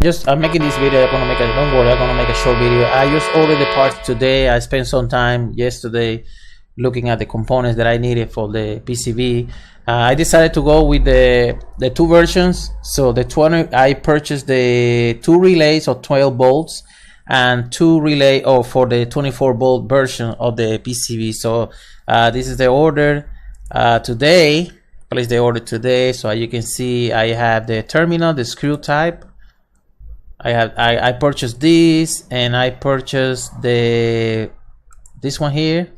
I'm making this video. Don't worry, I'm gonna make a short video. I just ordered the parts today. I spent some time yesterday looking at the components that I needed for the PCB. I decided to go with the two versions. So the 20, I purchased the 2 relays of 12 volts and 2 relay for the 24 volt version of the PCB. So this is the order today. Place the order today. So you can see I have the terminal, the screw type. I purchased this, and I purchased this one here,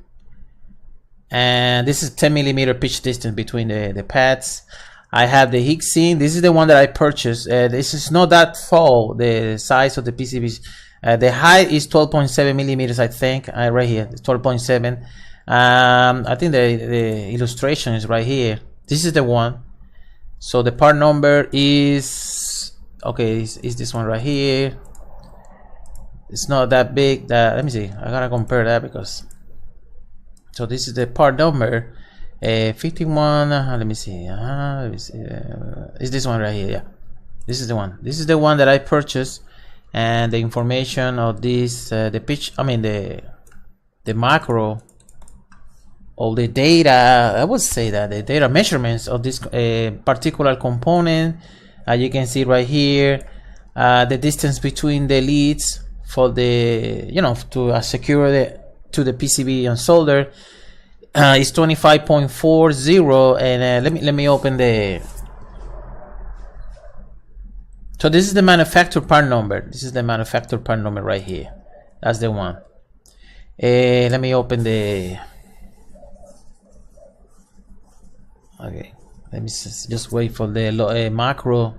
and this is 10 millimeter pitch distance between the pads. I have the heatsink. This is the one that I purchased. This is not that tall, the size of the PCBs. The height is 12.7 millimeters, I think. Right here, it's 12.7. I think the illustration is right here. This is the one. So the part number is okay. Is this one right here? It's not that big. Let me see. I gotta compare that because. So this is the part number, 51. Let me see. Let me see. Is this one right here? Yeah, this is the one. This is the one that I purchased, and the information of this, the pitch. I mean the macro. All the data, I would say that the data measurements of this particular component, you can see right here, the distance between the leads for the, to secure to the PCB and solder is 25.40. And let me open the. So this is the manufacturer part number. This is the manufacturer part number right here. That's the one. Let me open the. Okay, let me just wait for the macro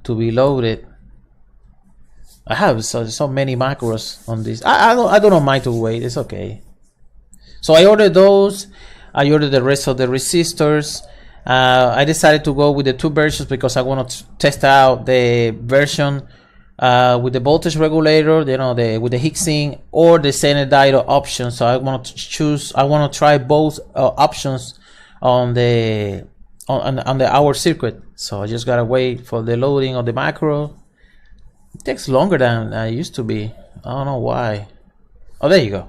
to be loaded. I have so many macros on this. I don't mind to wait. It's okay. So I ordered those. I ordered the rest of the resistors. I decided to go with the 2 versions because I want to test out the version with the voltage regulator, with the heatsink or the standard diode option. So I want to choose. I want to try both options on the our circuit. So I just gotta wait for the loading of the macro. It takes longer than it used to be. I don't know why. Oh, there you go.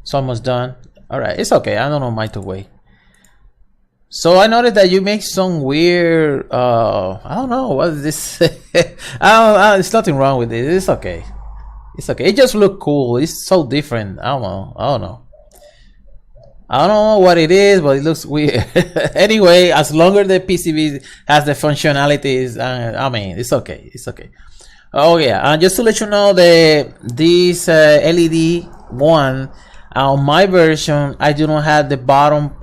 It's almost done. All right, it's okay. I don't mind to wait. So I noticed that you make some weird. I don't know what is this. There's nothing wrong with it. It's okay. It's okay. It just look cool. It's so different. I don't know. I don't know what it is, but it looks weird. Anyway, as long as the PCB has the functionalities, I mean, it's okay. It's okay. Oh yeah, and just to let you know, this LED one on my version, I do not have the bottom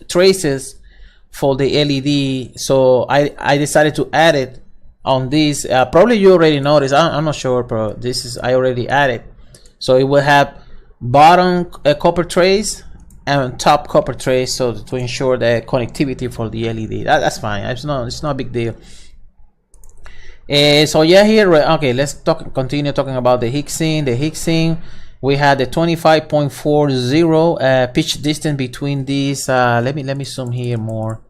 traces for the LED, so I decided to add it on this. Probably you already noticed. I'm not sure, but I already added, so it will have bottom copper trace and top copper trace, so to ensure the connectivity for the LED. That's fine. It's not a big deal. So yeah, here, okay, let's continue talking about the heatsink. The heatsink, we had the 25.40 pitch distance between these. Let me zoom here more.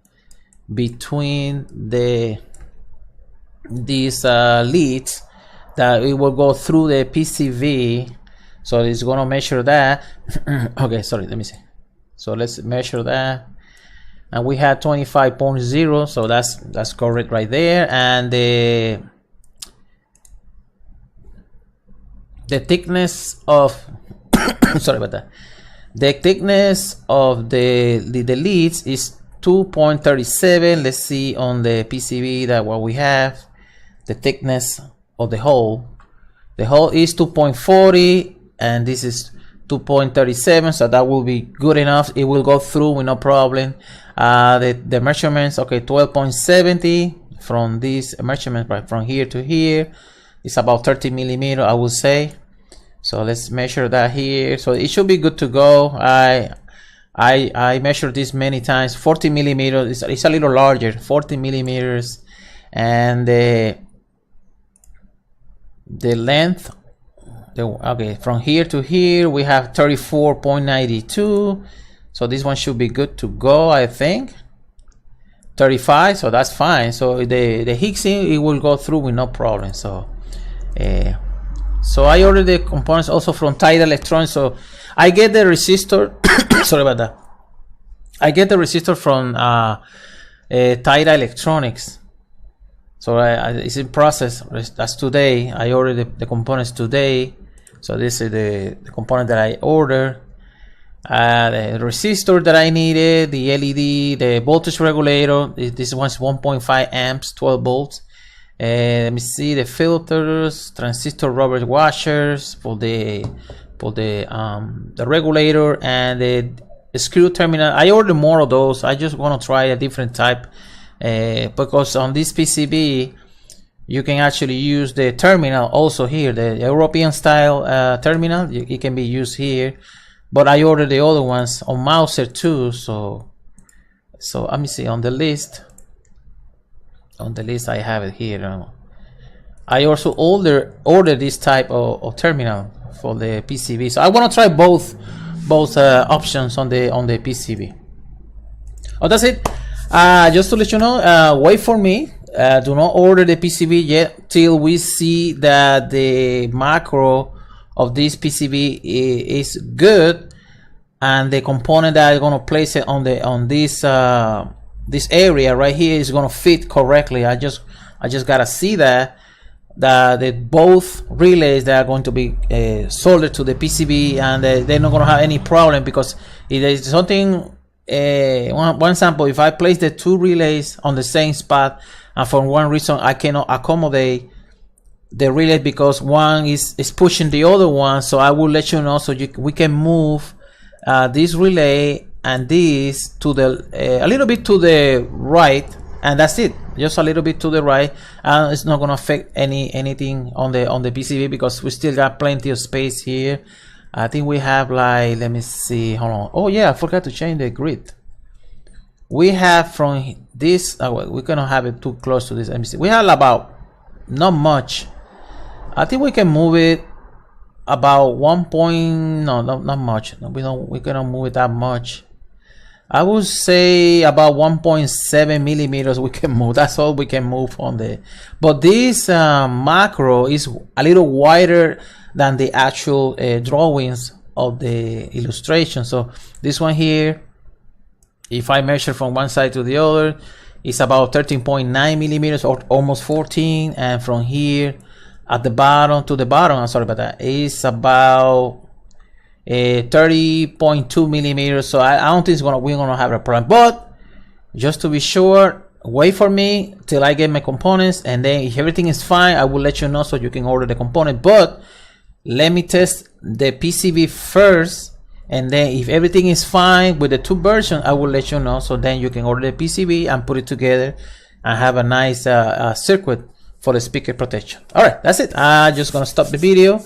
Between these leads that it will go through the PCB. So it's gonna measure that. Okay, sorry, let me see. So let's measure that, and we had 25.0, so that's correct right there. And the thickness of sorry about that. The thickness of the leads is 2.37. Let's see on the PCB that what we have. The thickness of the hole. The hole is 2.40. And this is 2.37, so that will be good enough. It will go through with no problem. The measurements, okay, 12.70 from this measurement, right from here to here. It's about 30 millimeter, I would say. So let's measure that here. So it should be good to go. I measured this many times. 40 millimeters. It's a little larger. 40 millimeters, and the length. Okay, from here to here we have 34.92, so this one should be good to go, I think. 35, so that's fine. So the heatsink, it will go through with no problem. So so I ordered the components also from Tide Electronics. So I get the resistor sorry about that. I get the resistor from Tide Electronics. So it's in process. That's today. I ordered the components today. So this is the component that I ordered. The resistor that I needed, the LED, the voltage regulator. This one's 1.5 amps, 12 volts. Let me see the filters, transistor rubber washers for the regulator, and the screw terminal. I ordered more of those. I just want to try a different type because on this PCB you can actually use the terminal also here, the European style terminal. It can be used here, but I ordered the other ones on Mouser too. So let me see on the list. On the list I have it here. I also ordered this type of terminal for the PCB. So I want to try both options on the PCB. Oh, that's it. Just to let you know, wait for me. Do not order the PCB yet till we see that the macro of this PCB is good, and the component that I'm going to place it on this area right here is going to fit correctly. I just gotta see that both relays that are going to be soldered to the PCB, and they're not going to have any problem, because if there's something, one example, if I place the two relays on the same spot and for one reason I cannot accommodate the relay because one is pushing the other one, so I will let you know, so we can move this relay and this to the a little bit to the right, and that's it, just a little bit to the right, and it's not going to affect anything on the PCB because we still got plenty of space here. I think we have, like, let me see, hold on. Oh yeah, I forgot to change the grid. We have from this, we're gonna have it too close to this. Let me see, we have about not much. I think we can move it about not much. We're gonna move it that much. I would say about 1.7 millimeters we can move. That's all we can move on the. But this macro is a little wider than the actual drawings of the illustration. So this one here, if I measure from one side to the other, it's about 13.9 millimeters, or almost 14, and from here at the bottom to the bottom, I'm sorry about that, it's about 30.2 millimeters. So I don't think we're gonna have a problem, but just to be sure, wait for me till I get my components, and then if everything is fine, I will let you know so you can order the component. But let me test the PCB first, and then if everything is fine with the two versions, I will let you know, so then you can order the PCB and put it together and have a nice circuit for the speaker protection. All right, that's it. I'm just gonna stop the video.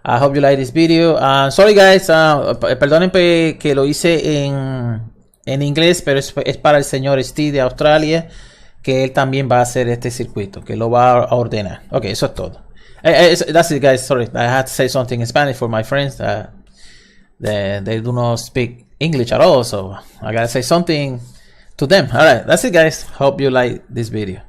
I hope you like this video. Sorry guys, perdonen que lo hice en inglés, pero es para el señor Steve de Australia, que él también va a hacer este circuito, que lo va a ordenar. Ok, eso es todo. That's it guys, sorry, I had to say something in Spanish for my friends. They do not speak English at all, so I gotta say something to them. All right, that's it guys, hope you like this video.